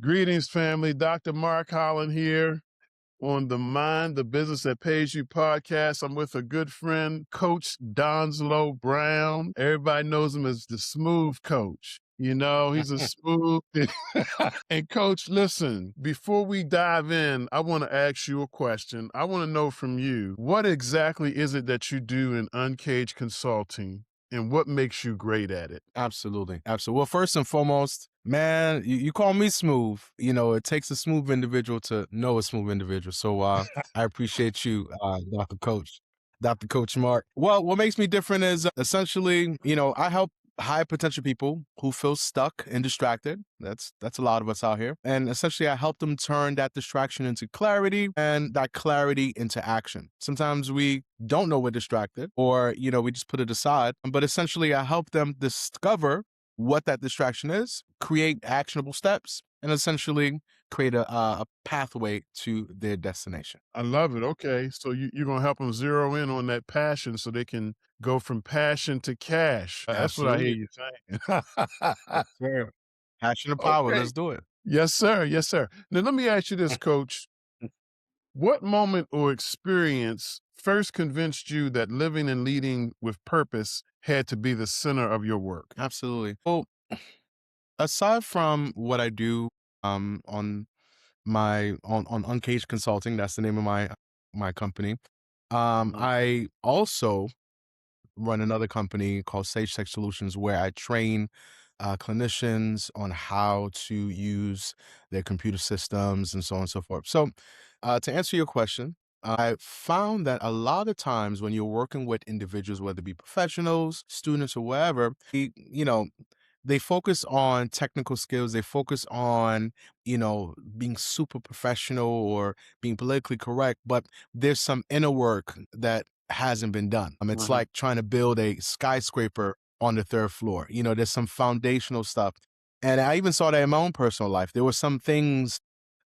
Greetings, family. Dr. Mark Holland here on the Mind, the Business That Pays You podcast. I'm with a good friend, Coach Donslow Brown. Everybody knows him as the smooth coach. You know, he's a smooth. And Coach, listen, before we dive in, I want to ask you a question. I want to know from you, what exactly is it that you do in Uncaged Consulting and what makes you great at it? Absolutely. Absolutely. Well, first and foremost, man, you call me smooth. You know, it takes a smooth individual to know a smooth individual. So I appreciate you, Dr. Coach Mark. Well, what makes me different is essentially, I help high potential people who feel stuck and distracted. That's a lot of us out here. And essentially I help them turn that distraction into clarity and that clarity into action. Sometimes we don't know we're distracted or, we just put it aside. But essentially I help them discover what that distraction is, create actionable steps, and essentially create a pathway to their destination. I love it. Okay. So you're going to help them zero in on that passion so they can go from passion to cash. That's what I hear Absolutely. you saying. Fair. Passion and power. Okay. Let's do it. Yes, sir. Yes, sir. Now, let me ask you this, Coach. What moment or experience first convinced you that living and leading with purpose had to be the center of your work? Absolutely. Well, aside from what I do on Uncaged Consulting, that's the name of my company. Mhm. I also run another company called Sage Tech Solutions where I train clinicians on how to use their computer systems and so on and so forth. So, to answer your question, I found that a lot of times when you're working with individuals, whether it be professionals, students, or wherever, they focus on technical skills. They focus on, being super professional or being politically correct, but there's some inner work that hasn't been done. It's Mhm. like trying to build a skyscraper on the third floor. There's some foundational stuff. And I even saw that in my own personal life. There were some things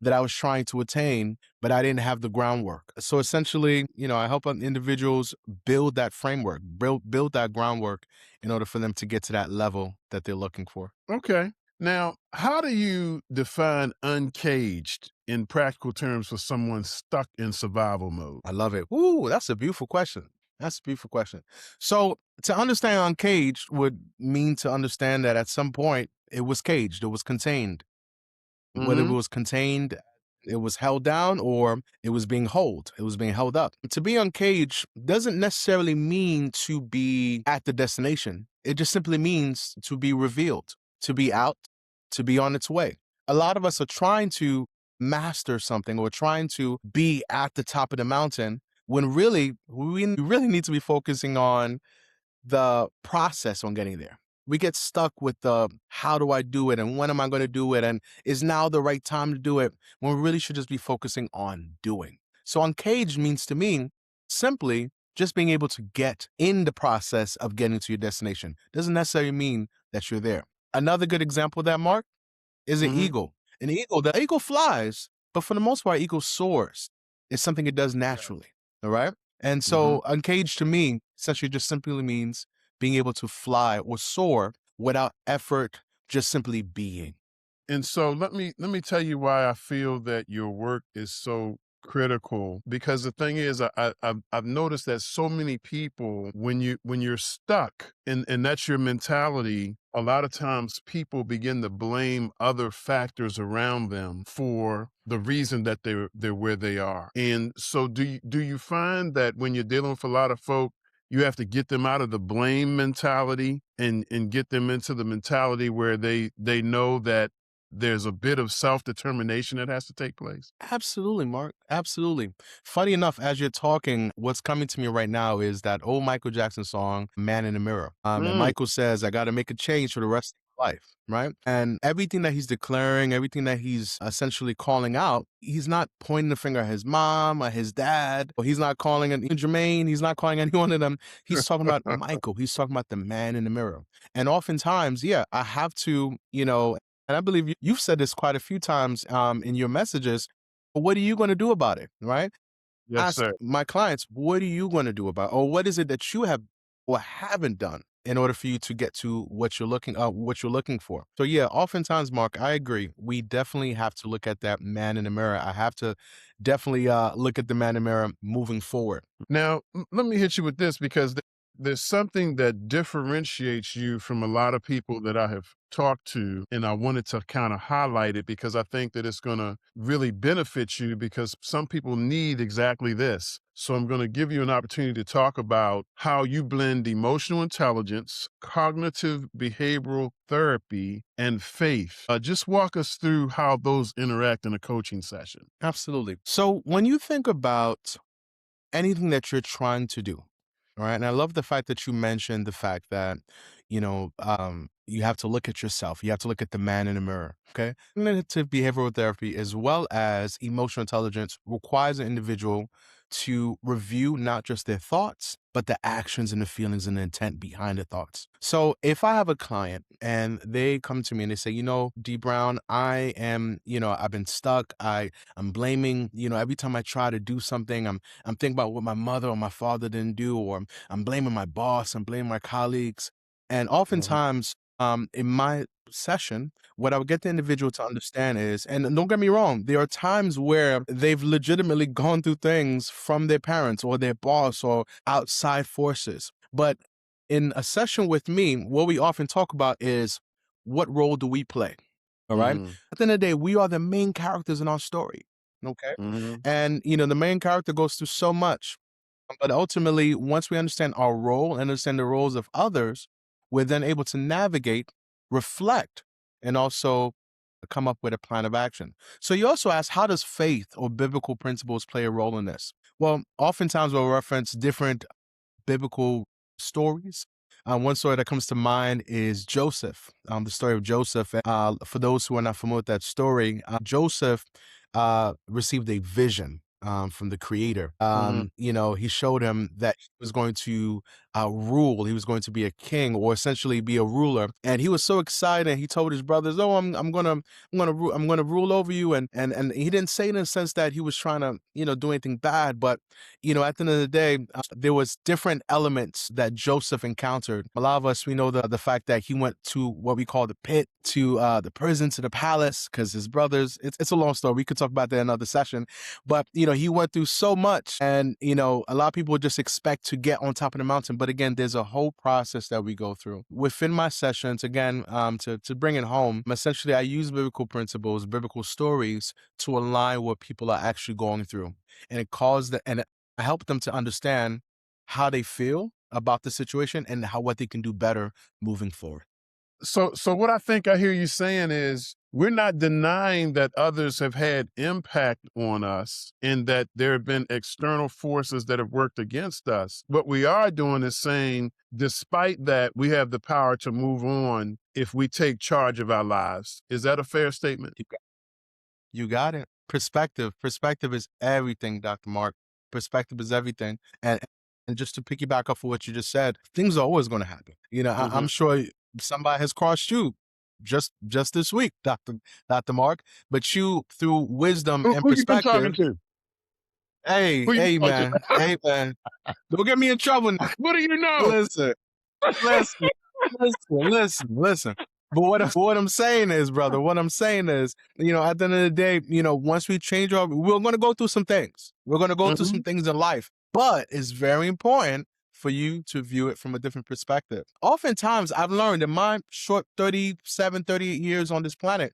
that I was trying to attain, but I didn't have the groundwork. So essentially, I help individuals build that framework, build that groundwork in order for them to get to that level that they're looking for. Okay. Now, how do you define uncaged in practical terms for someone stuck in survival mode? I love it. Ooh, that's a beautiful question. That's a beautiful question. So to understand uncaged would mean to understand that at some point it was caged, it was contained. Whether it Hmm. was contained, it was held down, or it was being held up. To be uncaged doesn't necessarily mean to be at the destination. It just simply means to be revealed, to be out, to be on its way. A lot of us are trying to master something or trying to be at the top of the mountain when really we really need to be focusing on the process on getting there. We get stuck with the how do I do it and when am I going to do it and is now the right time to do it when we really should just be focusing on doing. So uncaged means to me simply just being able to get in the process of getting to your destination. Doesn't necessarily mean that you're there. Another good example of that, Mark, is an Hmm. eagle. The eagle flies, but for the most part, eagle soars. It's something it does naturally. All right. And Hmm. so uncaged to me essentially just simply means being able to fly or soar without effort, just simply being. And so let me tell you why I feel that your work is so critical. Because the thing is, I've noticed that so many people, when you're stuck, and that's your mentality, a lot of times people begin to blame other factors around them for the reason that they're where they are. And so, do you find that when you're dealing with a lot of folk, you have to get them out of the blame mentality and get them into the mentality where they know that there's a bit of self-determination that has to take place? Absolutely, Mark. Absolutely. Funny enough, as you're talking, what's coming to me right now is that old Michael Jackson song, Man in the Mirror. And Mm. Michael says, I got to make a change for the rest of my life, right? And everything that he's declaring, everything that he's essentially calling out, he's not pointing the finger at his mom or his dad, or he's not calling it Jermaine. He's not calling any one of them. He's talking about Michael. He's talking about the man in the mirror. And oftentimes, yeah, I have to, and I believe you've said this quite a few times in your messages. What are you going to do about it? Right? Yes, Ask sir. my clients, what are you going to do about it? Or what is it that you have or haven't done in order for you to get to what you're looking for. So yeah, oftentimes, Mark, I agree. We definitely have to look at that man in the mirror. I have to definitely look at the man in the mirror moving forward. Now, let me hit you with this because there's something that differentiates you from a lot of people that I have talked to, and I wanted to kind of highlight it because I think that it's going to really benefit you because some people need exactly this. So I'm going to give you an opportunity to talk about how you blend emotional intelligence, cognitive behavioral therapy, and faith. Just walk us through how those interact in a coaching session. Absolutely. So when you think about anything that you're trying to do. All right. And I love the fact that you mentioned the fact that, you have to look at yourself. You have to look at the man in the mirror. Okay. Cognitive behavioral therapy, as well as emotional intelligence, requires an individual to review not just their thoughts, but the actions and the feelings and the intent behind the thoughts. So if I have a client and they come to me and they say, D Brown, I've been stuck. I'm blaming, every time I try to do something, I'm thinking about what my mother or my father didn't do, or I'm blaming my boss, I'm blaming my colleagues. And oftentimes, in my session, what I would get the individual to understand is, and don't get me wrong, there are times where they've legitimately gone through things from their parents or their boss or outside forces. But in a session with me, what we often talk about is, what role do we play? All right. Mm, At the end of the day, we are the main characters in our story. Okay. mhm. And, the main character goes through so much. But ultimately, once we understand our role and understand the roles of others, we're then able to navigate, reflect, and also come up with a plan of action. So you also ask, how does faith or biblical principles play a role in this? Well, oftentimes we'll reference different biblical stories. One story that comes to mind is Joseph, the story of Joseph. For those who are not familiar with that story, Joseph received a vision from the creator. Mhm. He showed him that he was going to rule. He was going to be a king, or essentially be a ruler. And he was so excited. He told his brothers, "Oh, I'm gonna rule over you." And he didn't say it in the sense that he was trying to, do anything bad. But at the end of the day, there was different elements that Joseph encountered. A lot of us, we know the fact that he went to what we call the pit, to the prison, to the palace, because his brothers. It's a long story. We could talk about that in another session. But he went through so much, and a lot of people just expect to get on top of the mountain. But again, there's a whole process that we go through within my sessions. Again, to bring it home, essentially, I use biblical principles, biblical stories to align what people are actually going through, and I help them to understand how they feel about the situation and what they can do better moving forward. So what I think I hear you saying is we're not denying that others have had impact on us and that there have been external forces that have worked against us. What we are doing is saying, despite that, we have the power to move on if we take charge of our lives. Is that a fair statement? You got it. Perspective. Perspective is everything, Dr. Mark. Perspective is everything. And just to piggyback off of what you just said, things are always going to happen. I'm Mhm. sure somebody has crossed you just this week, Dr. Mark. But you, through wisdom and Who you been talking perspective, to? hey, Who you hey talking man, hey man, don't get me in trouble now. What do you know? Listen. Listen, listen. But what I'm saying is, brother, what I'm saying is, at the end of the day, once we change we're going to go through some things. We're going to go through some Mhm. things in life, but it's very important for you to view it from a different perspective. Oftentimes, I've learned in my short 37, 38 years on this planet,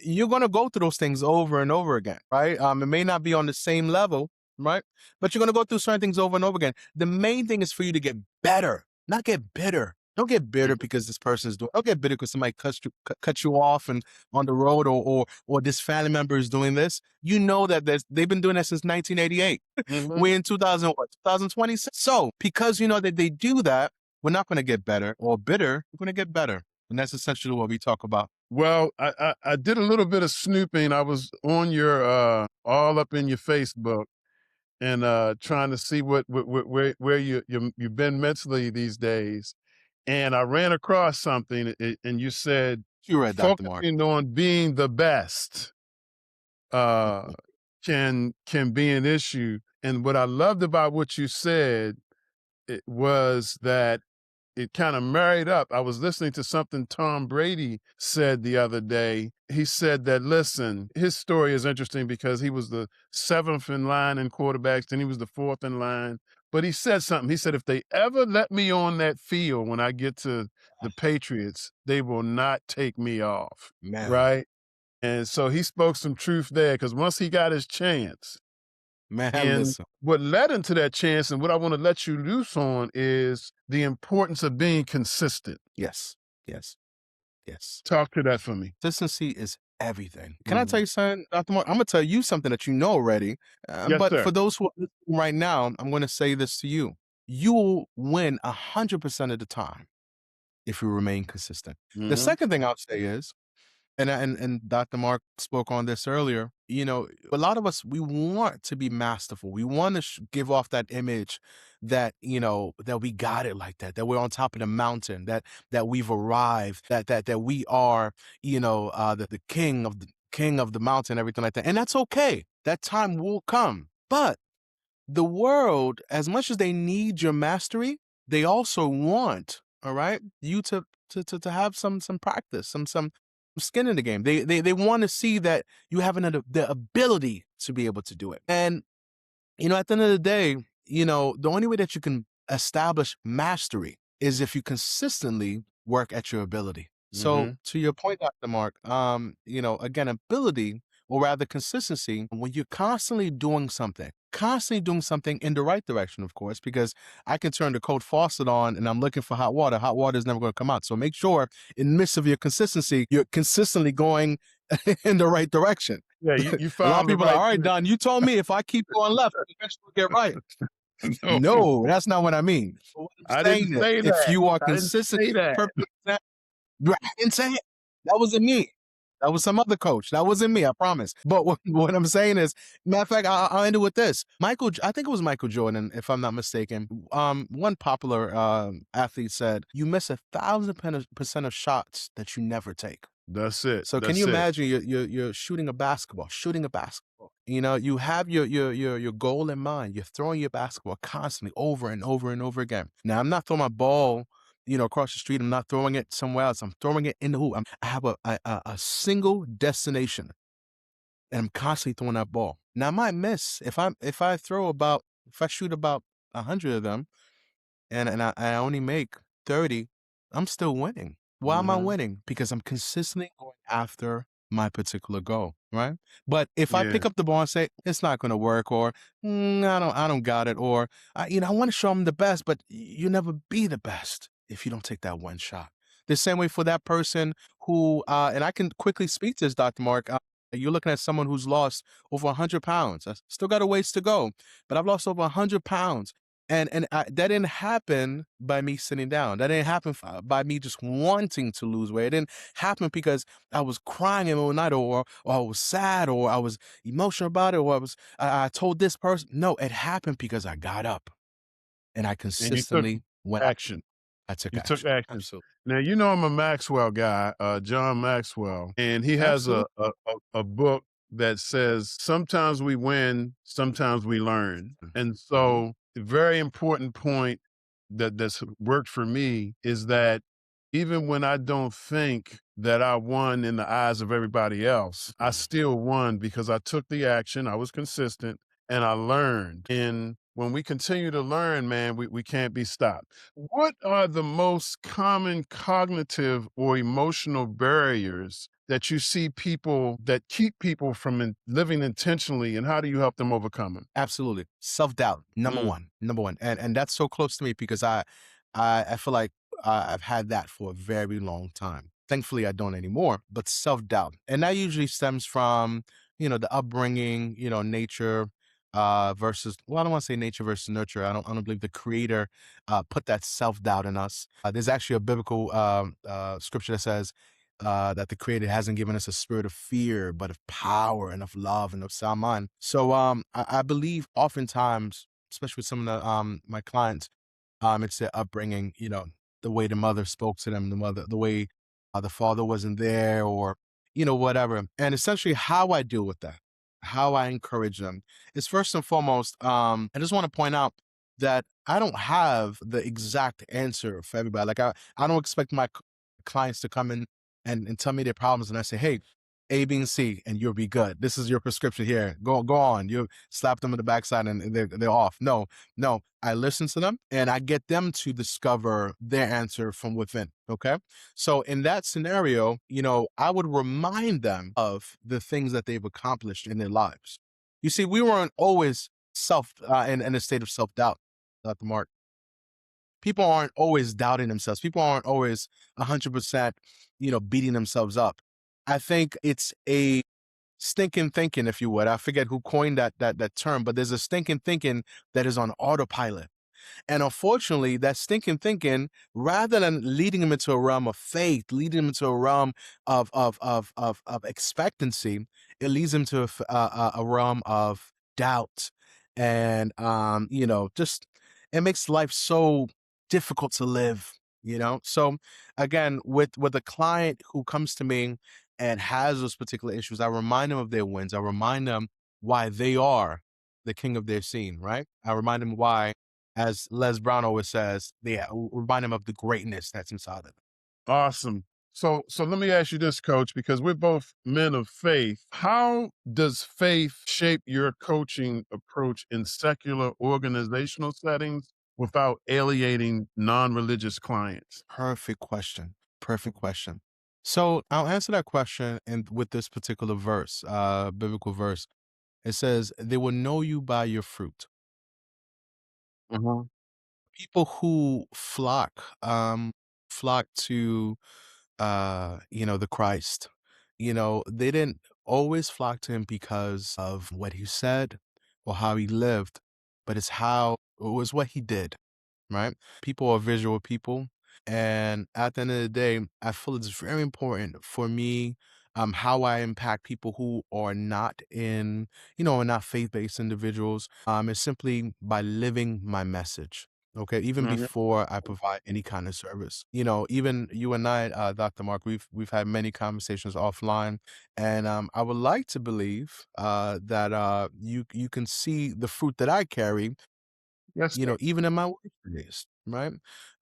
you're going to go through those things over and over again, right? It may not be on the same level, right? But you're going to go through certain things over and over again. The main thing is for you to get better, not get bitter. Don't get bitter because this person's doing. Don't get bitter because somebody cut you off and on the road, or this family member is doing this. You know that they've been doing that since 1988. Mhm. We're in 2026. So because you know that they do that, we're not going to get better or bitter. We're going to get better, and that's essentially what we talk about. Well, I did a little bit of snooping. I was on your all up in your Facebook and trying to see where you've been mentally these days. And I ran across something, and you said You read Dr. Mark. focusing on being the best uh, can be an issue. And what I loved about what you said it was that it kind of married up. I was listening to something Tom Brady said the other day. He said that, listen, his story is interesting because he was the seventh in line in quarterbacks, then he was the fourth in line. But he said something. He said, if they ever let me on that field when I get to the Patriots, they will not take me off. Man, Right. And so he spoke some truth there because once he got his chance, man, and listen. what led into that chance and what I want to let you loose on is the importance of being consistent. Yes, yes, yes. Talk to that for me. Consistency is everything. Can I tell Mhm. you something, Dr. Mark? I'm gonna tell you something that you know already. Yes, But sir. for those who are listening right now, I'm gonna say this to you. You will win 100% of the time if you remain consistent. The Mhm. second thing I'll say is, and Dr. Mark spoke on this earlier. A lot of us, we want to be masterful. We want to give off that image that that we got it like that. That we're on top of the mountain. That we've arrived. That we are the king of the mountain. Everything like that. And that's okay. That time will come. But the world, as much as they need your mastery, they also want, all right, you to have some practice, some skin in the game. They want to see that you have the ability to be able to do it. And at the end of the day, the only way that you can establish mastery is if you consistently work at your ability. So Mhm. to your point, Dr. Mark, again, ability, or rather consistency, when you're constantly doing something in the right direction, of course, because I can turn the cold faucet on and I'm looking for hot water. Hot water is never going to come out. So make sure in the midst of your consistency, you're consistently going in the right direction. Yeah, you A lot of found the people are like, right all right, thing. Don, you told me if I keep going left, I'll eventually get right. No, No, that's not what I mean. But what I'm I didn't saying is, say if that. you are I didn't consistent, say that. perfect, I didn't say it. That wasn't me. That was some other coach. That wasn't me, I promise. But what I'm saying is, matter of fact, I'll end it with this. I think it was Michael Jordan, if I'm not mistaken. One popular athlete said, "You miss 1,000% of shots that you never take." That's it. So can you That's it. imagine you're shooting a basketball, you have your goal in mind. You're throwing your basketball constantly over and over and over again. Now I'm not throwing my ball, across the street. I'm not throwing it somewhere else. I'm throwing it in the hoop. I have a single destination, and I'm constantly throwing that ball. Now I might miss if I shoot about 100 of them, and I only make 30, I'm still winning. Why am I Mhm. winning? Because I'm consistently going after my particular goal, right? But if I Yeah. pick up the ball and say it's not going to work, or I don't got it, or I want to show them the best, but you never be the best if you don't take that one shot. The same way for that person who, and I can quickly speak to this, Dr. Mark. You're looking at someone who's lost over 100 pounds. I still got a ways to go, but I've lost over 100 pounds. And that didn't happen by me sitting down. That didn't happen by me just wanting to lose weight. It didn't happen because I was crying in the middle of the night, or I was sad, or I was emotional about it, or I told this person. No, it happened because I got up and I And you took consistently went. action. I took You took action. action. Absolutely. Now, I'm a Maxwell guy, John Maxwell, and he has a Absolutely. a book that says, "Sometimes we win, sometimes we learn." And Mhm. so, the very important point that's worked for me is that even when I don't think that I won in the eyes of everybody else, I Mhm. still won because I took the action, I was consistent, and I learned. And when we continue to learn, man, we can't be stopped. What are the most common cognitive or emotional barriers that you see people that keep people from living intentionally, and how do you help them overcome them? Absolutely. Self-doubt, number Mm, one, number one. And that's so close to me because I feel like I've had that for a very long time. Thankfully, I don't anymore, but self-doubt. And that usually stems from, the upbringing, nature versus, well, I don't want to say nature versus nurture. I don't believe the creator put that self-doubt in us. There's actually a biblical scripture that says, that the creator hasn't given us a spirit of fear, but of power and of love and of sound mind. So I believe oftentimes, especially with some of my clients, it's their upbringing, the way the mother spoke to them, the way the father wasn't there, or whatever. And essentially how I deal with that, how I encourage them is, first and foremost, I just want to point out that I don't have the exact answer for everybody. Like I don't expect my clients to come in and tell me their problems, and I say, hey, A, B, and C, and you'll be good. This is your prescription here. Go on. You slap them in the backside and they're off. No, no. I listen to them and I get them to discover their answer from within. Okay. So in that scenario, I would remind them of the things that they've accomplished in their lives. You see, we weren't always in a state of self doubt, Dr. Mark. People aren't always doubting themselves. People aren't always 100%, beating themselves up. I think it's a stinking thinking, if you would. I forget who coined that term, but there's a stinking thinking that is on autopilot. And unfortunately, that stinking thinking, rather than leading them into a realm of faith, leading them into a realm of expectancy, it leads them to a realm of doubt, and just it makes life so difficult to live. So again, with a client who comes to me and has those particular issues, I remind them of their wins. I remind them why they are the king of their scene. Right? I remind them why, as Les Brown always says, they remind him of the greatness that's inside of them. Awesome. So let me ask you this, coach, because we're both men of faith. How does faith shape your coaching approach in secular organizational settings without alienating non-religious clients? Perfect question. Perfect question. So I'll answer that question and with this particular verse, biblical verse. It says, "They will know you by your fruit." Mhm. People who flock to the Christ, they didn't always flock to him because of what he said or how he lived, but it was what he did, right? People are visual people. And at the end of the day, I feel it's very important for me, how I impact people who are are not faith-based individuals, is simply by living my message. Okay, even Mhm. before I provide any kind of service, even you and I, Dr. Mark, we've had many conversations offline, and I would like to believe that you can see the fruit that I carry, Yes, sir. even in my work days, right?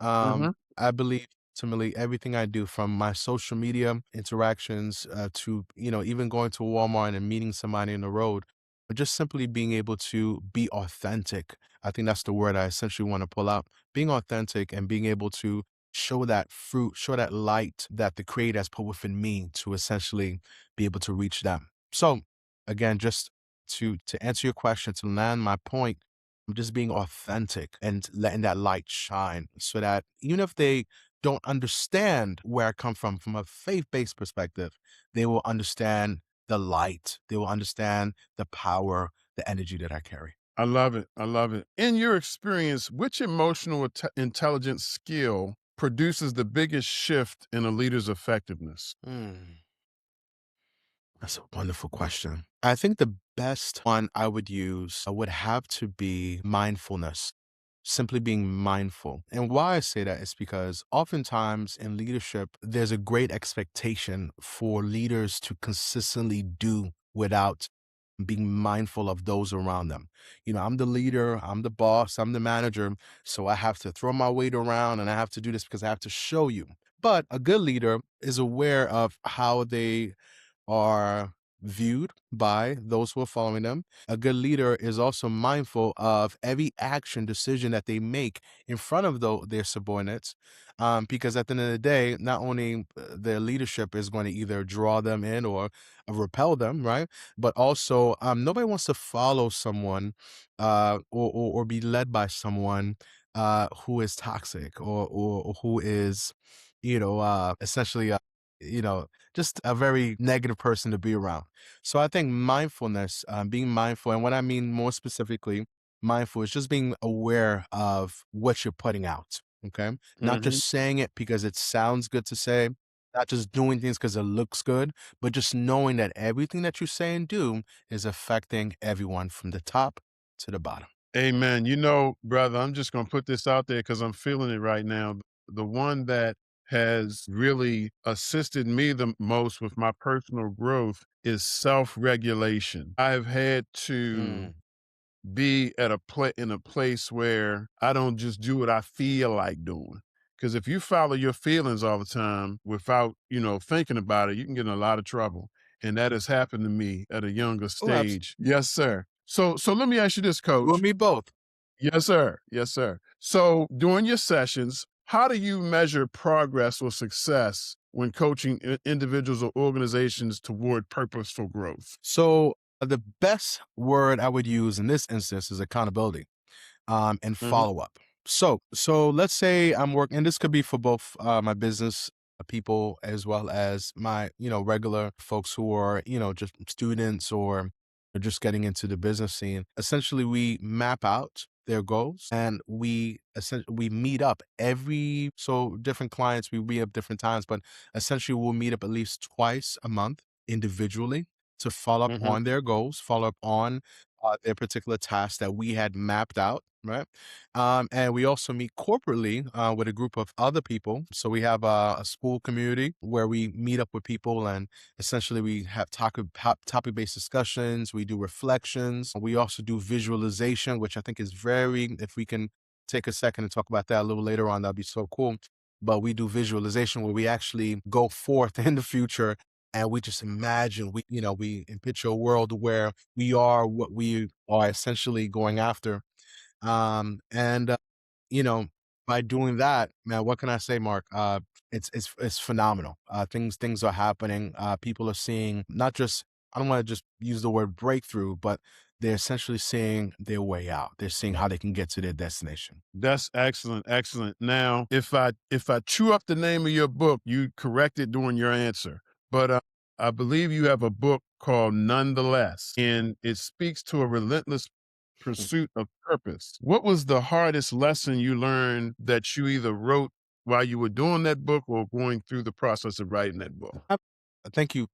Mhm. I believe ultimately everything I do, from my social media interactions to, even going to Walmart and meeting somebody on the road, but just simply being able to be authentic. I think that's the word I essentially want to pull out. Being authentic and being able to show that fruit, show that light that the Creator has put within me to essentially be able to reach them. So again, just to answer your question, to land my point, I'm just being authentic and letting that light shine so that even if they don't understand where I come from a faith-based perspective, they will understand the light. They will understand the power, the energy that I carry. I love it. I love it. In your experience, which emotional intelligence skill produces the biggest shift in a leader's effectiveness? Mm. That's a wonderful question. I think the best one I would use would have to be mindfulness, simply being mindful. And why I say that is because oftentimes in leadership, there's a great expectation for leaders to consistently do without being mindful of those around them. I'm the leader, I'm the boss, I'm the manager, so I have to throw my weight around and I have to do this because I have to show you. But a good leader is aware of how they are viewed by those who are following them. A good leader is also mindful of every action decision that they make in front of their subordinates, because at the end of the day, not only their leadership is going to either draw them in or repel them, right? But also, nobody wants to follow someone or be led by someone who is toxic or who is, essentially, you know, just a very negative person to be around. So I think mindfulness, being mindful, and what I mean more specifically, mindful is just being aware of what you're putting out. Okay. Not Mhm. just saying it because it sounds good to say, not just doing things because it looks good, but just knowing that everything that you say and do is affecting everyone from the top to the bottom. Amen. You know, brother, I'm just going to put this out there because I'm feeling it right now. The one that has really assisted me the most with my personal growth is self regulation. I've had to Mm, be at in a place where I don't just do what I feel like doing. Because if you follow your feelings all the time without, thinking about it, you can get in a lot of trouble. And that has happened to me at a younger Oh, stage. Yes, sir. So let me ask you this, you and coach. me both. Yes, sir. Yes, sir. So during your sessions, how do you measure progress or success when coaching individuals or organizations toward purposeful growth? So the best word I would use in this instance is accountability. And Mhm. follow up. So let's say I'm working, and this could be for both my business people as well as my regular folks who are just students or are just getting into the business scene. Essentially, we map out their goals and we meet up every so different clients we meet up different times, but essentially we'll meet up at least twice a month individually to follow up Mhm. on their goals, follow up on their particular task that we had mapped out, right? And we also meet corporately with a group of other people. So we have a school community where we meet up with people and essentially we have topic-based discussions. We do reflections. We also do visualization, which I think is if we can take a second and talk about that a little later on, that'd be so cool. But we do visualization where we actually go forth in the future and we just imagine we picture a world where we are what we are essentially going after. And you know, by doing that, man, what can I say, Mark? It's phenomenal. Things are happening. People are seeing not just I don't want to just use the word breakthrough, but they're essentially seeing their way out. They're seeing how they can get to their destination. That's excellent, excellent. Now, if I chew up the name of your book, you correct it during your answer. But I believe you have a book called Nonetheless, and it speaks to a relentless pursuit of purpose. What was the hardest lesson you learned that you either wrote while you were doing that book or going through the process of writing that book? Uh, thank you,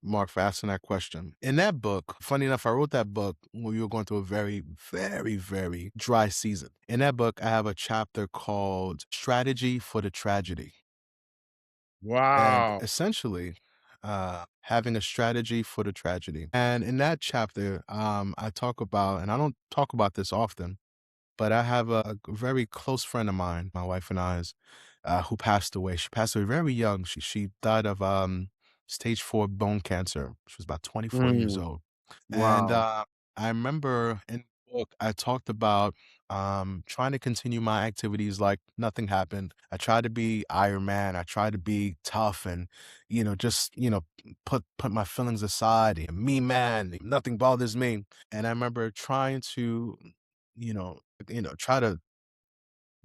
Mark, for asking that question. In that book, funny enough, I wrote that book when we were going through a very, very, very dry season. In that book, I have a chapter called "Strategy for the Tragedy." And Wow. essentially, having a strategy for the tragedy. And in that chapter, I talk about, and I don't talk about this often, but I have a very close friend of mine, my wife and I's, who passed away. She passed away very young. She died of stage 4 bone cancer. She was about 24 years Mm, old. And wow. I remember in the book, I talked about trying to continue my activities like nothing happened. I tried to be Iron Man. I tried to be tough and, just, put my feelings aside. Me, man, nothing bothers me. And I remember trying to, try to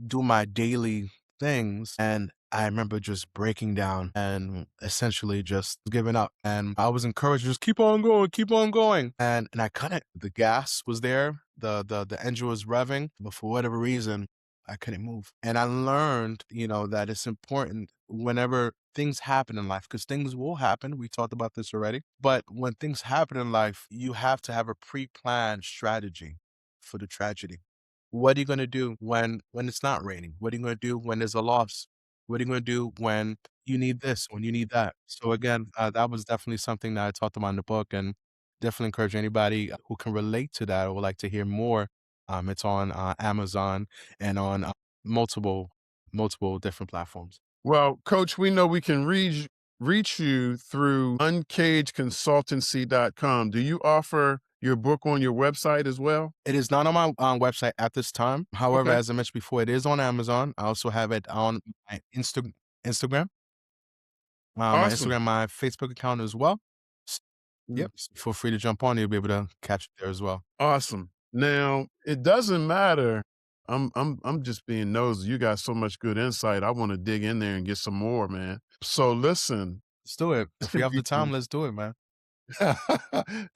do my daily things. And I remember just breaking down and essentially just giving up. And I was encouraged, just keep on going, keep on going. And I couldn't. The gas was there, the engine was revving, but for whatever reason, I couldn't move. And I learned, that it's important whenever things happen in life, because things will happen. We talked about this already. But when things happen in life, you have to have a pre-planned strategy for the tragedy. What are you gonna do when it's not raining? What are you gonna do when there's a loss? What are you gonna do when you need this, when you need that? So again, that was definitely something that I talked about in the book, and definitely encourage anybody who can relate to that or would like to hear more. It's on Amazon and on multiple different platforms. Well, coach, we know we can reach you through uncagedconsultancy.com. Do you offer your book on your website as well? It is not on my website at this time. However, Okay. as I mentioned before, it is on Amazon. I also have it on my Instagram. My Awesome. Instagram, my Facebook account as well. S Mm, Yep, feel free to jump on, you'll be able to catch it there as well. awesome. Now, it doesn't matter. I'm just being nosy. You got so much good insight. I want to dig in there and get some more, man. So listen, Let's do it. this If we could have be the time, from let's do it, man.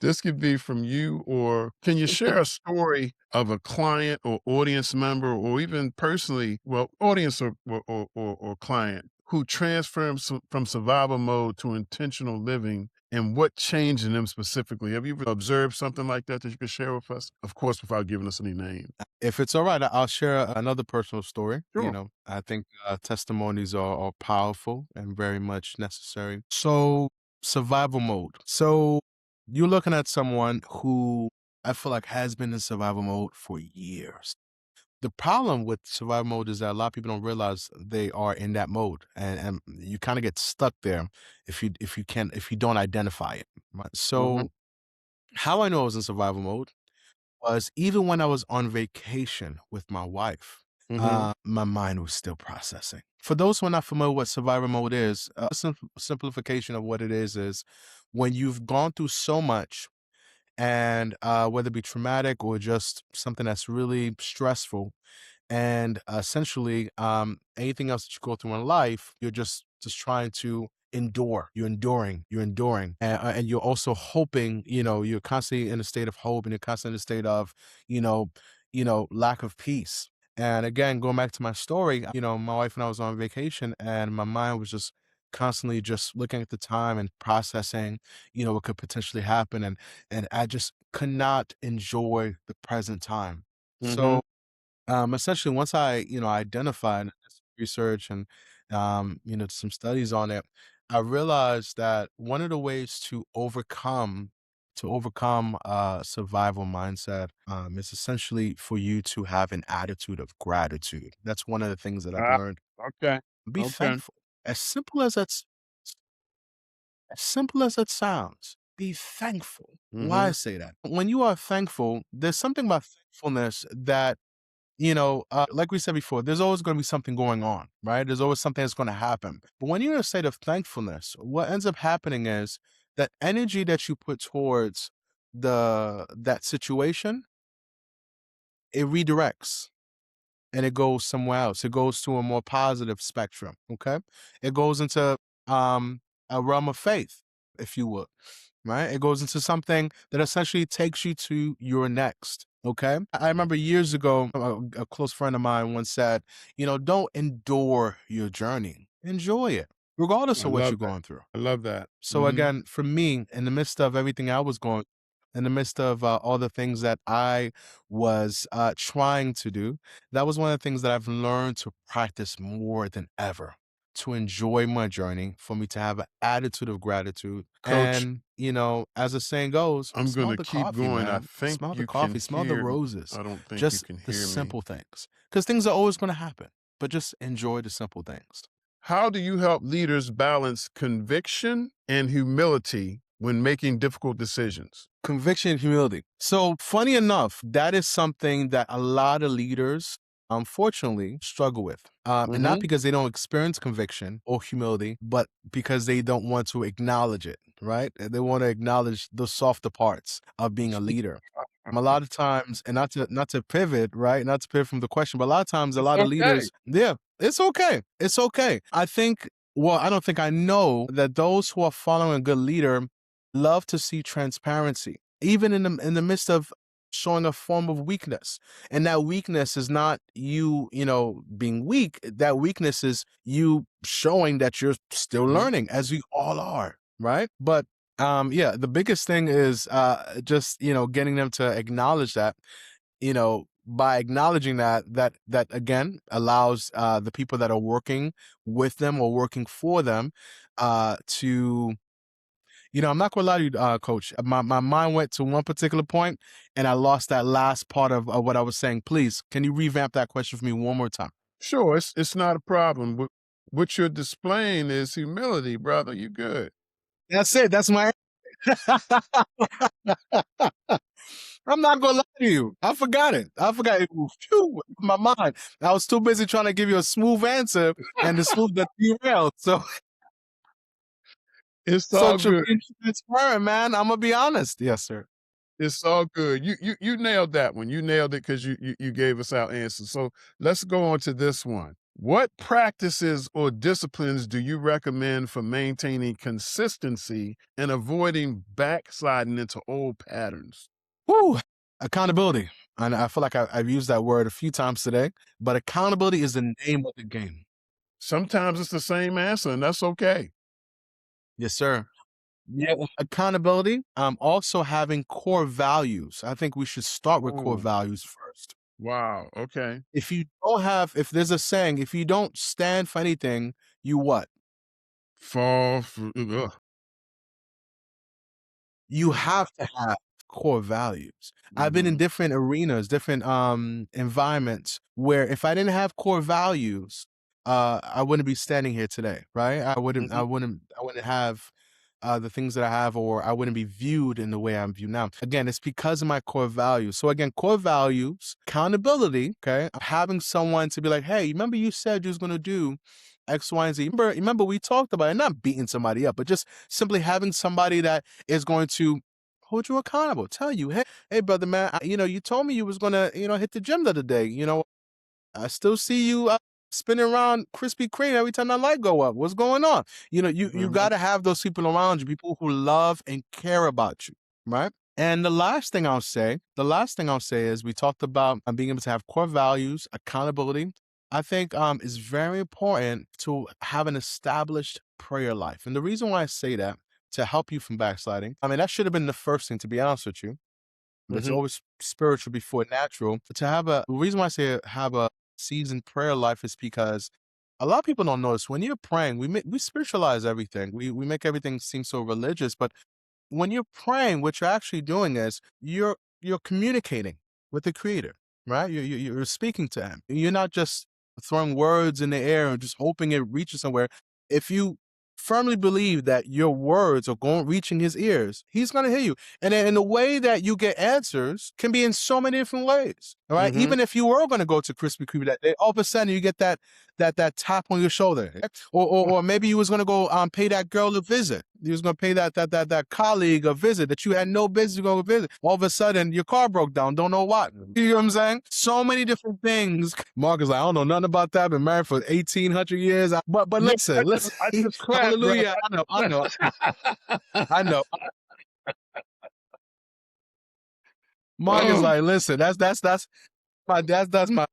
this could be from you, or can you share a story of a client or audience member, or even personally, well, audience or client who transformed from survival mode to intentional living, and what changed in them specifically? Have you ever observed something like that that you could share with us? Of course, without giving us any names. If it's alright, I'll share another personal story. Sure. I think, testimonies are powerful and very much necessary. So, survival mode. So, you're looking at someone who I feel like has been in survival mode for years. The problem with survival mode is that a lot of people don't realize they are in that mode, and you kind of get stuck there if you don't identify it. Right? Mhm, So how I know I was in survival mode was even when I was on vacation with my wife, mhm. my mind was still processing. For those who are not familiar with what survival mode is, a simplification of what it is when you've gone through so much and whether it be traumatic or just something that's really stressful, and essentially anything else that you go through in life, you're just trying to endure. You're enduring, and you're also hoping. You're constantly in a state of hope, and you're constantly in a state of you know lack of peace. And again, going back to my story, my wife and I was on vacation, and my mind was just constantly just looking at the time and processing what could potentially happen, and I just could not enjoy the present time. Mhm. So essentially, once identified and did some research and, some studies on it, I realized that one of the ways to overcome survival mindset is essentially for you to have an attitude of gratitude. That's one of the things that I've Ah, learned. okay, Be okay. thankful. As simple as that sounds, be thankful. Why I Mhm. say that? When you are thankful, there's something about thankfulness that like we said before, there's always going to be something going on, right? There's always something that's going to happen. But when you're in a state of thankfulness, what ends up happening is that energy that you put towards that situation, it redirects and it goes somewhere else. It goes to a more positive spectrum. Okay. It goes into um, a realm of faith, if you would, right? It goes into something that essentially takes you to your next. Okay. I remember years ago, a close friend of mine once said, don't endure your journey, enjoy it, regardless I of what love you're that. going through. I love that. So Mhm. again, for me, in the midst of everything I was going, in the midst of all the things that I was trying to do, that was one of the things that I've learned to practice more than ever. To enjoy my journey, for me to have an attitude of gratitude, Coach, and as the saying goes, I'm smell gonna the keep coffee, going. I man. think Smell the you can coffee, smell the hear m roses. I don't think you Just can the hear me. simple things, because things are always going to happen. But just enjoy the simple things. How do you help leaders balance conviction and humility when making difficult decisions? Conviction and humility. So, funny enough, that is something that a lot of leaders, unfortunately, struggle with. And not Mhm. because they don't experience conviction or humility, but because they don't want to acknowledge it, right? They want to acknowledge the softer parts of being a leader. A lot of times, and not to pivot, right? Not to pivot from the question, but a lot of times, a It's lot of okay. leaders, yeah, it's okay. It's okay. I don't think I know that those who are following a good leader love to see transparency, even in the midst of showing a form of weakness. And that weakness is not you being weak. That weakness is you showing that you're still Mhm. learning, as we all are, right? But yeah, the biggest thing is just getting them to acknowledge that, by acknowledging that again allows the people that are working with them or working for them to I'm not gonna lie to you, coach. My mind went to one particular point and I lost that last part of what I was saying. Please, can you revamp that question for me one more time? Sure, it's not a problem. What you're displaying is humility, brother. You good. That's it. That's my I'm not gonna lie to you. I forgot it. I forgot it. Phew, my mind. I was too busy trying to give you a smooth answer and the smooth that derailed. So It's so all to good. be transparent, man, I'm gonna be honest. Yes, sir. It's all good. You nailed that one. You nailed it because you gave us our answer. So let's go on to this one. What practices or disciplines do you recommend for maintaining consistency and avoiding backsliding into old patterns? Whew. Accountability. And I feel like I've used that word a few times today, but accountability is the name of the game. Sometimes it's the same answer, and that's okay. Yes, sir. Yeah. Accountability. Also having core values. I think we should start with core Oh, values first. wow. Okay. If there's a saying, if you don't stand for anything, you what? Fall for, ugh. You have to have. core values. I've been in Mhm. different arenas, different environments where if I didn't have core values, I wouldn't be standing here today, right? Mhm. I wouldn't have the things that I have, or I wouldn't be viewed in the way I'm viewed now. Again, it's because of my core values. So again, core values, accountability, okay? Having someone to be like, hey, remember you said you was gonna do X, Y, and Z. Remember we talked about it, not beating somebody up, but just simply having somebody that is going to hold you accountable, tell you, hey, brother, man, you told me you was gonna, hit the gym the other day. I still see you spinning around Krispy Kreme every time that light go up. What's going on? You got Mhm. to have those people around you, people who love and care about you, right? And the last thing I'll say is we talked about being able to have core values, accountability. I think is very important to have an established prayer life. And the reason why I say that to help you from backsliding, I mean, that should have been the first thing, to be honest with you. It's Mhm. always spiritual before natural. To have the reason why I say have a seasoned prayer life is because a lot of people don't notice when you're praying, we spiritualize everything. We make everything seem so religious, but when you're praying, what you're actually doing is you're communicating with the Creator, right? You're speaking to Him. You're not just throwing words in the air and just hoping it reaches somewhere. If you firmly believe that your words are going reaching His ears, He's going to hear you. And in the way that you get answers can be in so many different ways. All right. Mhm. Even if you were going to go to Krispy Kreme that day, all of a sudden you get that tap on your shoulder. Or maybe you was going to go pay that girl a visit. You was going to pay that colleague a visit that you had no business going to visit. All of a sudden your car broke down. Don't know what. You know what I'm saying? So many different things. Mark is like, I don't know nothing about that. I've been married for 1,800 years. But Yeah, listen, listen. I just clapped, bro. Hallelujah. I know. Mark is Oh. like, listen, that's my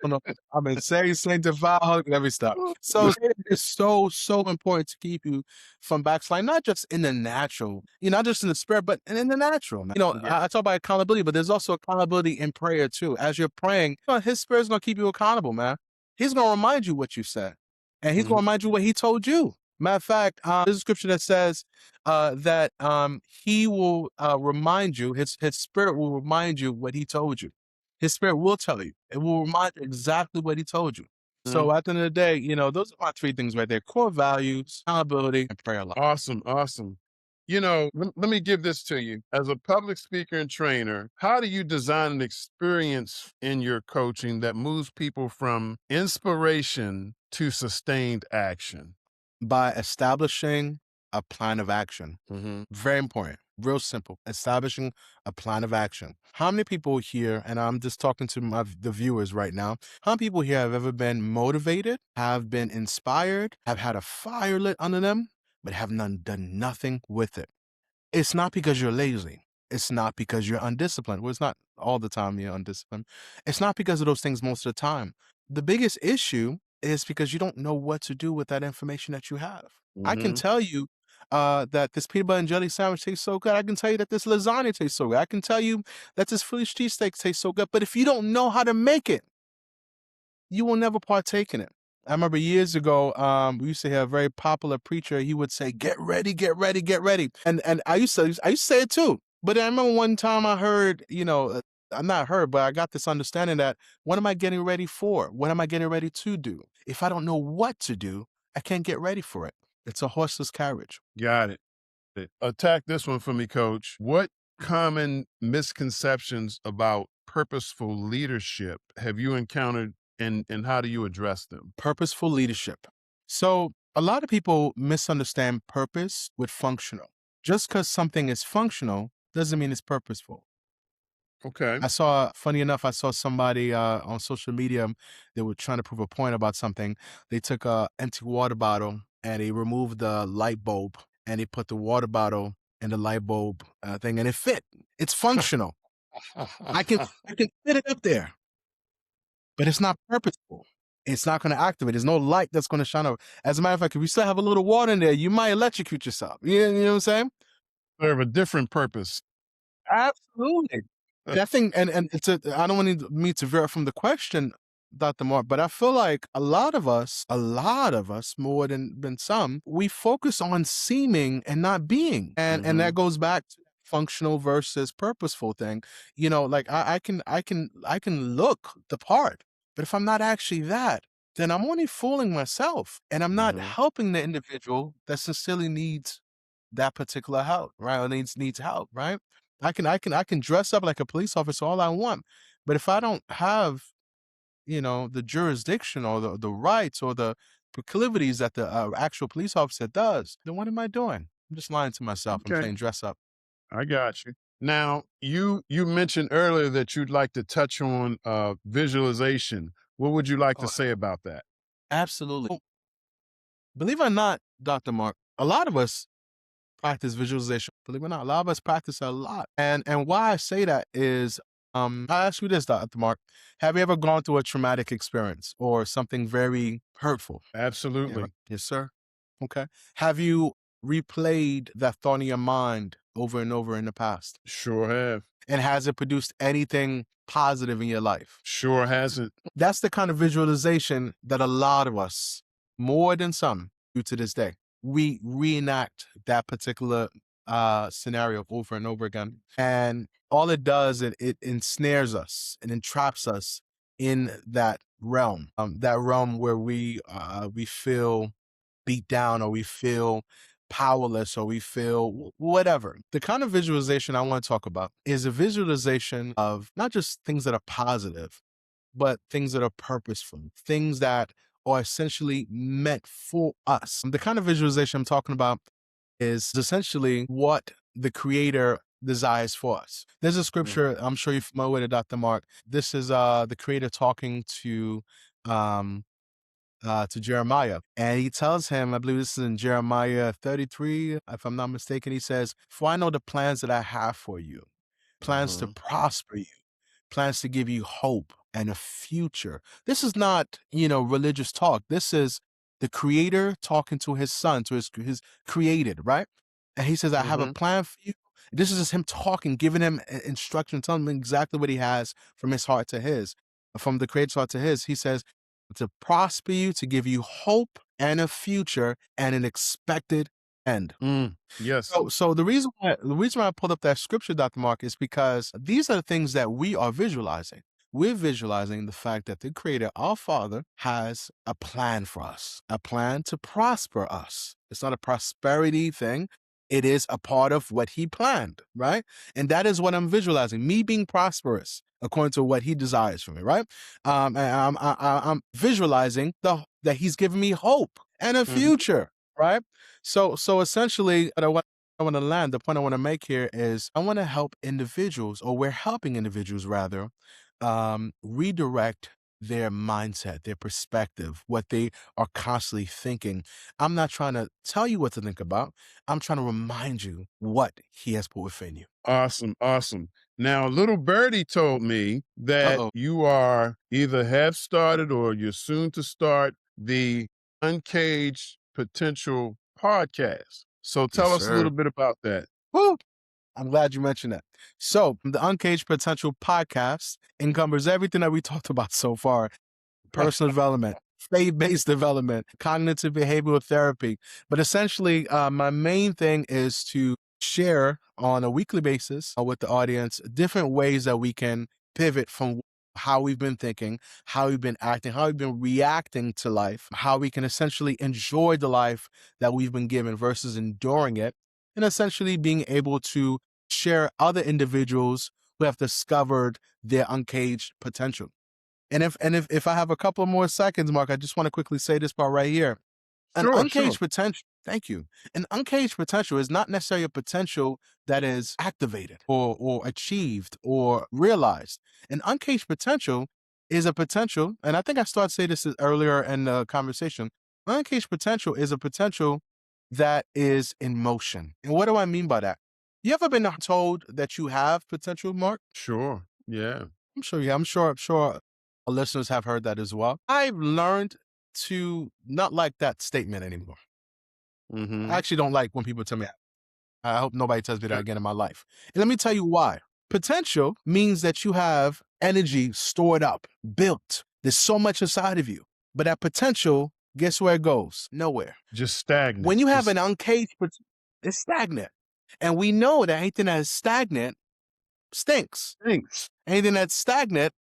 don't know. I've been saved, sanctified, every step. So it's so important to keep you from backsliding, not just in the natural, not just in the spirit, but in the natural. Man. Yeah. I talk about accountability, but there's also accountability in prayer too. As you're praying, His Spirit's gonna keep you accountable, man. He's gonna remind you what you said, and He's gonna Mhm. remind you what He told you. Matter of fact, there's a scripture that says that He will remind you. His Spirit will remind you what He told you. His Spirit will tell you. It will remind you exactly what He told you. Mhm. So at the end of the day, those are my three things right there: core values, accountability, and prayer life. Awesome, awesome. Let me give this to you. As a public speaker and trainer, how do you design an experience in your coaching that moves people from inspiration to sustained action? By establishing a plan of action. Mhm. Very important. Real simple. Establishing a plan of action. How many people here, and I'm just talking to the viewers right now, how many people here have ever been motivated, have been inspired, have had a fire lit under them, but have done nothing with it? It's not because you're lazy. It's not because you're undisciplined. Well, it's not all the time you're undisciplined. It's not because of those things most of the time. The biggest issue is because you don't know what to do with that information that you have. I can Mhm. tell you that this peanut butter and jelly sandwich tastes so good. I can tell you that this lasagna tastes so good. I can tell you that this Philly cheesesteak tastes so good. But if you don't know how to make it, you will never partake in it. I remember years ago, we used to have a very popular preacher. He would say, "Get ready, get ready, get ready," and I used to say it too. But I remember one time I heard, I'm not heard, but I got this understanding that what am I getting ready for? What am I getting ready to do? If I don't know what to do, I can't get ready for it. It's a horseless carriage. Got it. Attack this one for me, coach. What common misconceptions about purposeful leadership have you encountered and how do you address them? Purposeful leadership. So a lot of people misunderstand purpose with functional. Just because something is functional doesn't mean it's purposeful. Okay. Funny enough, I saw somebody on social media. They were trying to prove a point about something. They took a empty water bottle and they removed the light bulb and they put the water bottle in the light bulb thing and it fit. It's functional. I can I can fit it up there, but it's not purposeful. It's not going to activate. There's no light that's going to shine over. As a matter of fact, if you still have a little water in there, you might electrocute yourself. You know what I'm saying? Serve a different purpose. Absolutely. That thing, and it's I don't want me to veer from the question. Dr. Mark, but I feel like a lot of us more than some, we focus on seeming and not being. And Hmm. that goes back to functional versus purposeful thing. Like I can look the part, but if I'm not actually that, then I'm only fooling myself and I'm not Hmm. helping the individual that sincerely needs that particular help, right? Or needs help, right? I can dress up like a police officer all I want, but if I don't have, the jurisdiction or the rights or the proclivities that the actual police officer does, then what am I doing? I'm just lying to myself. I'm Okay, playing dress up. I got you. Now, you mentioned earlier that you'd like to touch on visualization. What would you like to Oh, say about that? absolutely. Believe it or not, Dr. Mark, a lot of us practice visualization. Believe it or not, a lot of us practice a lot. And why I say that is, I ask you this, Dr. Mark. Have you ever gone through a traumatic experience or something very hurtful? Yeah, right. Absolutely. Yes, sir. Okay. Have you replayed that thought in your mind over and over in the past? Sure have. And has it produced anything positive in your life? Sure hasn't. That's the kind of visualization that a lot of us, more than some, do to this day. We reenact that particular scenario over and over again. And all it does, it ensnares us and entraps us in that realm where we feel beat down or we feel powerless or we feel whatever. The kind of visualization I want to talk about is a visualization of not just things that are positive, but things that are purposeful, things that are essentially meant for us. The kind of visualization I'm talking about is essentially what the creator desires for us. There's a Mm. scripture, I'm sure you're familiar with it, Dr. Mark. This is the creator talking um to Jeremiah. And he tells him, I believe this is in Jeremiah 33, if I'm not mistaken, he says, "For I know the plans that I have for you, plans to Uh-huh. prosper you, plans to give you hope and a future." This is not, religious talk. This is the creator talking to his son, to his created, right? And he says, "I have a Hmm. plan for you." This is just him talking, giving him instruction, telling him exactly what he has from his heart to his, from the creator's heart to his. He says, to prosper you, to give you hope and a future and an expected end. Mm. Yes. So the reason why I pulled up that scripture, Dr. Mark, is because these are the things that we are visualizing. We're visualizing the fact that the Creator, our Father, has a plan for us, a plan to prosper us. It's not a prosperity thing. It is a part of what He planned, right? And that is what I'm visualizing, me being prosperous according to what He desires for me, right? And I'm visualizing that He's giving me hope and a Hmm. future, right? So essentially, I want to land, the point I want to make here is I want to help individuals, or we're helping individuals rather, redirect their mindset, their perspective, what they are constantly thinking. I'm not trying to tell you what to think about. I'm trying to remind you what He has put within you. Awesome. Awesome. Now, little birdie told me Uh that oh. you are either have started or you're soon to start the Uncaged Potential podcast. So Yes, tell us a sir. little bit about that. Woo! I'm glad you mentioned that. So, the Uncaged Potential podcast encumbers everything that we talked about so far: personal development, faith-based development, cognitive behavioral therapy. But essentially, my main thing is to share on a weekly basis with the audience different ways that we can pivot from how we've been thinking, how we've been acting, how we've been reacting to life, how we can essentially enjoy the life that we've been given versus enduring it, and essentially being able to share other individuals who have discovered their uncaged potential. And if I have a couple more seconds, Mark, I just want to quickly say this part right here. An Sure, sure. uncaged potential, thank you. An uncaged potential is not necessarily a potential that is activated or achieved or realized. An uncaged potential is a potential, and I think I started to say this earlier in the conversation. Uncaged potential is a potential that is in motion. And what do I mean by that? You ever been told that you have potential, Mark? Sure. Yeah. I'm sure, yeah, I'm sure our listeners have heard that as well. I've learned to not like that statement anymore. I Hmm. actually don't like when people tell me that. I hope nobody tells me that Okay. again in my life. And let me tell you why. Potential means that you have energy stored up, built, There's so much inside of you. But that potential, guess where it goes? Nowhere. Just stagnant. When you have Just an uncaged, it's stagnant. And we know that anything that is stagnant stinks. thinks. Anything that's stagnant,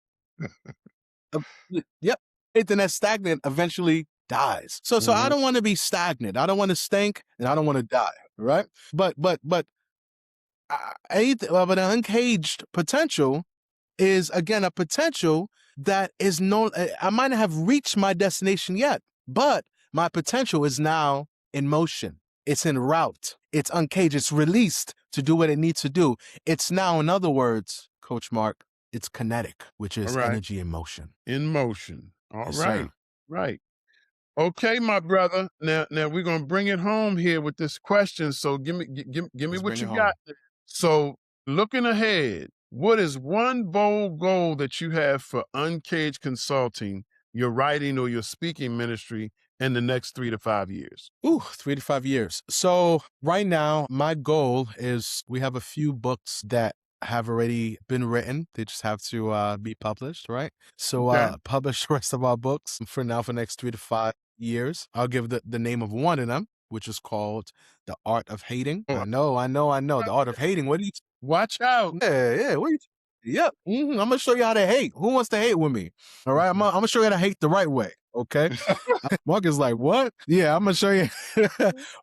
yep, anything that's stagnant eventually dies. So I Mhm. don't want to be stagnant. I don't want to stink, and I don't want to die. Right? But anything of an uncaged potential is again a potential that is no. I might not have reached my destination yet, but my potential is now in motion. It's en route. It's uncaged. It's released to do what it needs to do. It's now, in other words, Coach Mark, it's kinetic, which All is right. energy in motion. In motion. All Yes, right. sir. Right. Okay, my brother. Now we're gonna bring it home here with this question. So give me Let's what bring you it got. home. So looking ahead, what is one bold goal that you have for Uncaged Consulting, your writing or your speaking ministry in the next 3 to 5 years? Ooh, 3 to 5 years. So right now, my goal is we have a few books that have already been written. They just have to be published, right? So Okay. publish the rest of our books for now for the next 3 to 5 years. I'll give the name of one of them, which is called The Art of Hating. Oh, I know. The Art of Hating. What do you watch out. yeah. What you yep. I'm gonna show you how to hate. Who wants to hate with me? All right. I'm gonna show you how to hate the right way. Okay. Mark is like, what? Yeah, I'm gonna show you.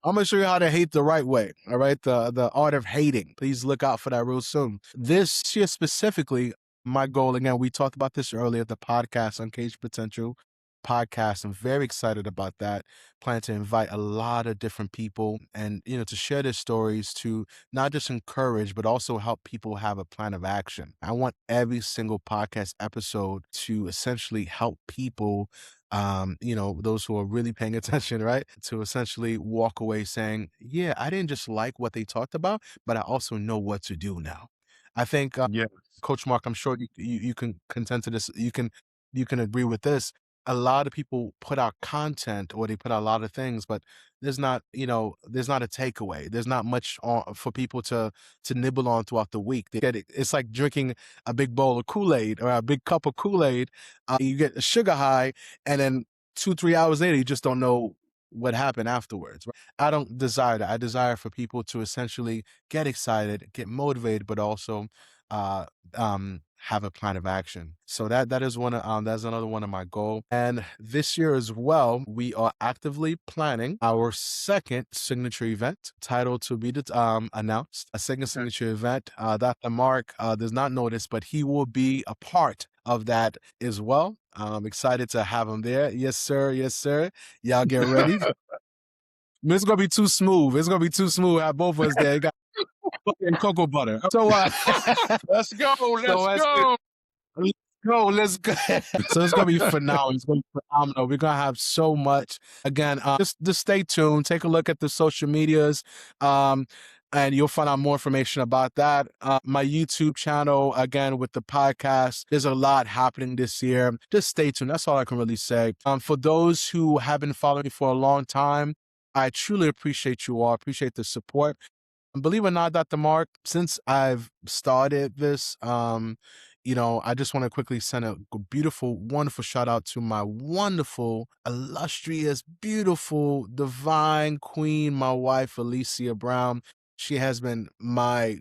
I'm gonna show you how to hate the right way. All right, the art of hating. Please look out for that real soon. This year specifically, my goal again. We talked about this earlier. The podcast, Uncaged Potential podcast. I'm very excited about that. Plan to invite a lot of different people, and to share their stories, to not just encourage, but also help people have a plan of action. I want every single podcast episode to essentially help people those who are really paying attention, right? To essentially walk away saying, yeah, I didn't just like what they talked about, but I also know what to do now. I think, Yes. Coach Mark, I'm sure you can contend to this. You can agree with this. A lot of people put out content or they put out a lot of things, but there's not a takeaway. There's not much for people to nibble on throughout the week. They get it. It's like drinking a big bowl of Kool-Aid or a big cup of Kool-Aid. You get a sugar high, and then 2, 3 hours later, you just don't know what happened afterwards. Right? I don't desire that. I desire for people to essentially get excited, get motivated, but also uh, have a plan of action. So that is that's another one of my goals. And this year as well, we are actively planning our second signature event, titled to be announced. A second Okay. signature event. Dr. Mark does not know this, but he will be a part of that as well. I'm excited to have him there. Yes, sir. Yes, sir. Y'all get ready. It's gonna be too smooth. It's gonna be too smooth. Have both of us there. You got fucking cocoa butter. So Let's go. so Let's let's go. go. Let's go. So it's gonna be phenomenal. It's gonna be phenomenal. We're gonna have so much. Again, just stay tuned. Take a look at the social medias. And you'll find out more information about that. My YouTube channel, again, with the podcast, there's a lot happening this year. Just stay tuned. That's all I can really say. For those who have been following me for a long time, I truly appreciate you all. Appreciate the support. And believe it or not, Dr. Mark, since I've started this, I just want to quickly send a beautiful, wonderful shout out to my wonderful, illustrious, beautiful, divine queen, my wife, Alicia Brown. She has been my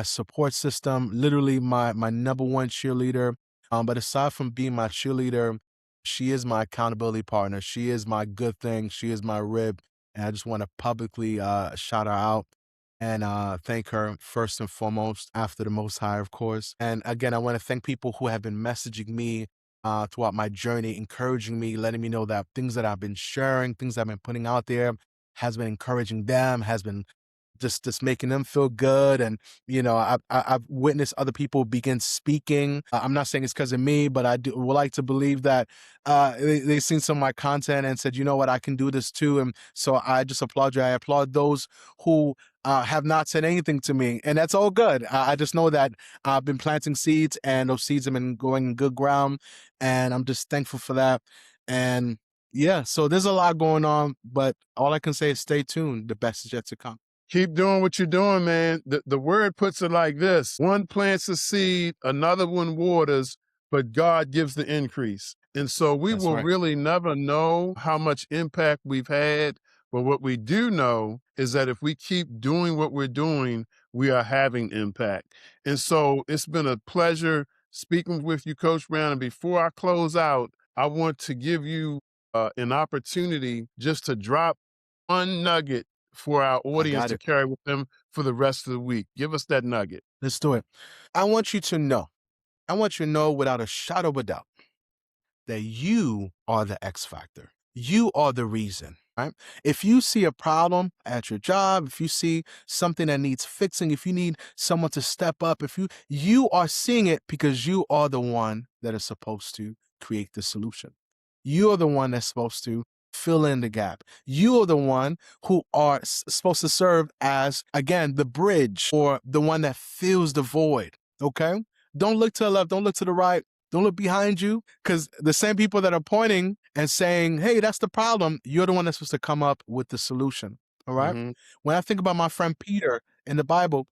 support system, literally my number one cheerleader. But aside from being my cheerleader, she is my accountability partner. She is my good thing. She is my rib. And I just want to publicly shout her out and thank her first and foremost, after the Most High, of course. And again, I want to thank people who have been messaging me throughout my journey, encouraging me, letting me know that things that I've been sharing, things I've been putting out there has been encouraging them, has been just making them feel good. And I've witnessed other people begin speaking. I'm not saying it's because of me, but I would like to believe that they've seen some of my content and said, you know what, I can do this too. And so I just applaud you. I applaud those who have not said anything to me, and that's all good. I just know that I've been planting seeds, and those seeds have been going in good ground, and I'm just thankful for that. And yeah, so there's a lot going on, but all I can say is stay tuned. The best is yet to come. Keep doing what you're doing, man. The word puts it like this: one plants a seed, another one waters, but God gives the increase. And so we That's will right. really never know how much impact we've had. But what we do know is that if we keep doing what we're doing, we are having impact. And so it's been a pleasure speaking with you, Coach Brown. And before I close out, I want to give you an opportunity just to drop one nugget for our I audience got to it. carry with them for the rest of the week. Give us that nugget. Let's do it. I want you to know, I want you to know without a shadow of a doubt that you are the X factor. You are the reason, right? If you see a problem at your job, if you see something that needs fixing, if you need someone to step up, if you are seeing it because you are the one that is supposed to create the solution. You are the one that's supposed to fill in the gap. You are the one who are supposed to serve as, again, the bridge or the one that fills the void. Okay? Don't look to the left, don't look to the right. Don't look behind you, because the same people that are pointing and saying, hey, that's the problem, you're the one that's supposed to come up with the solution. All right? Hmm. When I think about my friend Peter in the Bible,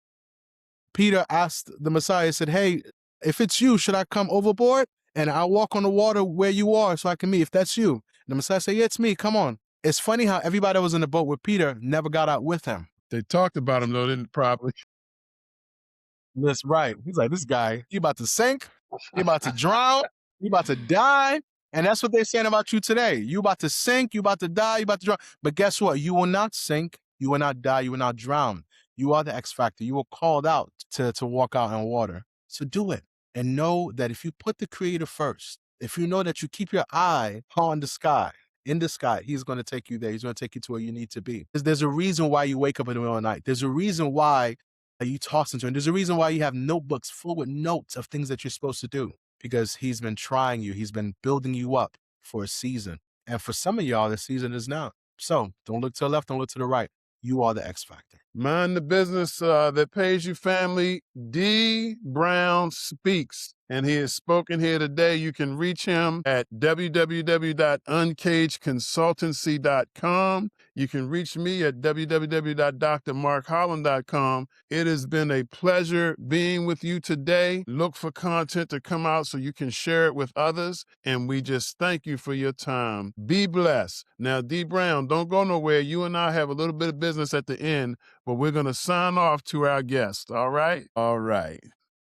Peter asked the Messiah, said, hey, if it's you, should I come overboard? And I'll walk on the water where you are so I can meet, if that's you. And the Messiah said, yeah, it's me, come on. It's funny how everybody that was in the boat with Peter never got out with him. They talked about him though, didn't probably. That's right. He's like, this guy, he about to sink, he about to drown, he about to die. And that's what they're saying about you today. You about to sink, you about to die, you about to drown. But guess what? You will not sink, you will not die, you will not drown. You are the X factor. You were called out to walk out in water. So do it. And know that if you put the creator first, if you know that you keep your eye on the sky, in the sky, he's going to take you there. He's going to take you to where you need to be. There's a reason why you wake up in the middle of the night. There's a reason why you toss and turn. There's a reason why you have notebooks full with notes of things that you're supposed to do, because he's been trying you. He's been building you up for a season. And for some of y'all, the season is now. So don't look to the left, don't look to the right. You are the X factor. Mind the business that pays you, family. D. Brown speaks. And he has spoken here today. You can reach him at www.uncagedconsultancy.com. You can reach me at www.drmarkholland.com. It has been a pleasure being with you today. Look for content to come out so you can share it with others. And we just thank you for your time. Be blessed. Now, D. Brown, don't go nowhere. You and I have a little bit of business at the end, but we're going to sign off to our guest. All right? All right.